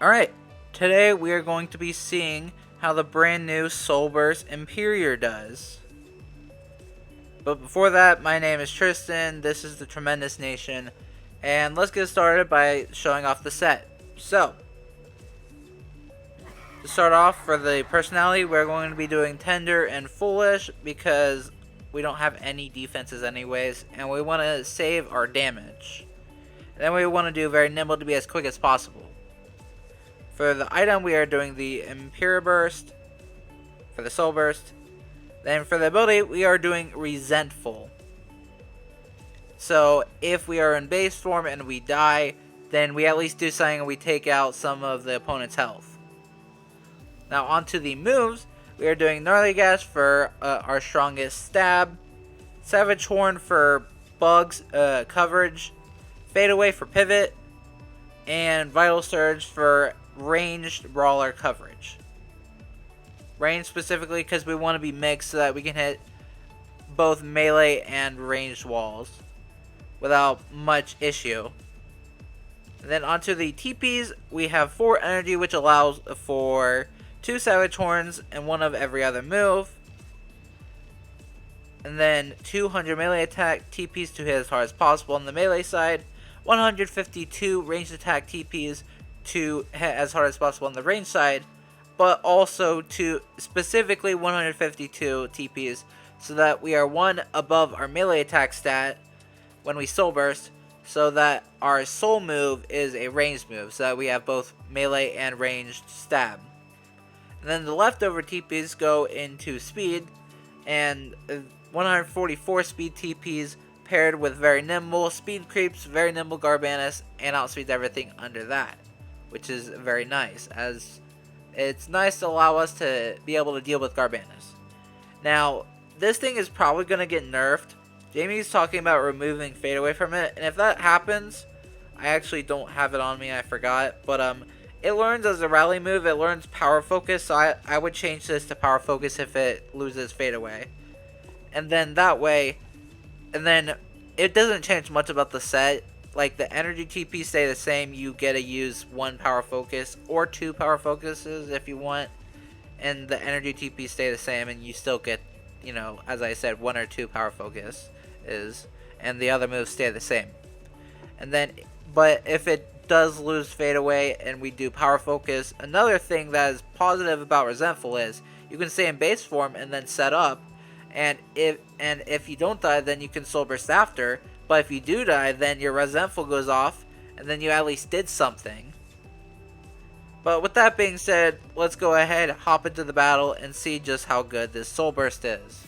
Alright, today we are going to be seeing how the brand new Soul Burst Imperior does. But before that, my name is Tristan, this is the Tremendous Nation, and let's get started by showing off the set. So, to start off, for the personality, we're going to be doing Tender and Foolish because we don't have any defenses anyways, and we want to save our damage. And then we want to do Very Nimble to be as quick as possible. For the item, we are doing the Imperial Burst for the Soul Burst. Then for the ability, we are doing Resentful. So if we are in base form and we die, then we at least do something and we take out some of the opponent's health. Now onto the moves, we are doing Gnarly Gash for our strongest stab, Savage Horn for bugs coverage, Fade Away for pivot, and Vital Surge for ranged brawler coverage. Range specifically because we want to be mixed so that we can hit both melee and ranged walls without much issue. And then onto the TPs, we have 4 energy, which allows for 2 Savage Horns and 1 of every other move. And then 200 melee attack TPs to hit as hard as possible on the melee side, 152 ranged attack TPs to hit as hard as possible on the range side, but also to specifically 152 TPs so that we are 1 above our melee attack stat when we Soul Burst, so that our Soul move is a ranged move, so that we have both melee and ranged stab. And then the leftover TPs go into speed, and 144 speed TPs paired with Very Nimble, Speed Creeps, Very Nimble Garbanus, and outspeeds everything under that, which is very nice, as it's nice to allow us to be able to deal with Garbanus. Now, this thing is probably going to get nerfed. Jamie's talking about removing Fade Away from it, and if that happens, I actually don't have it on me, I forgot, but it learns as a rally move, it learns Power Focus, so I would change this to Power Focus if it loses Fade Away. And then that way, and then it doesn't change much about the set. Like, the energy TP stay the same. You get to use 1 Power Focus or 2 Power Focuses if you want. And the energy TP stay the same, and you still get, you know, as I said, 1 or 2 Power Focus is. And the other moves stay the same. And then, but if it does lose Fade Away and we do Power Focus, another thing that is positive about Resentful is you can stay in base form and then set up. And if you don't die, then you can Soul Burst after. But if you do die, then your Resentful goes off, and then you at least did something. But with that being said, let's go ahead, hop into the battle, and see just how good this Soul Burst is.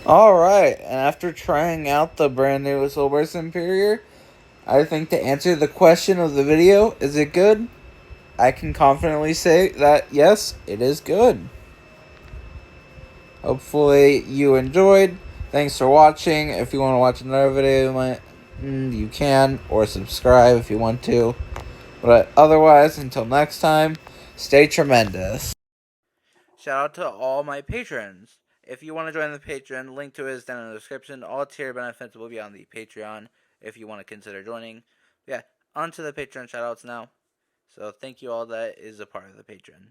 Alright, and after trying out the brand new Soul Burst Imperior, I think to answer the question of the video, is it good? I can confidently say that yes, it is good. Hopefully you enjoyed. Thanks for watching. If you want to watch another video, you can, or subscribe if you want to. But otherwise, until next time, stay tremendous. Shout out to all my patrons. If you want to join the Patreon, link to it is down in the description. All tier benefits will be on the Patreon if you want to consider joining. Yeah, on to the Patreon shoutouts now. So thank you all that is a part of the Patreon.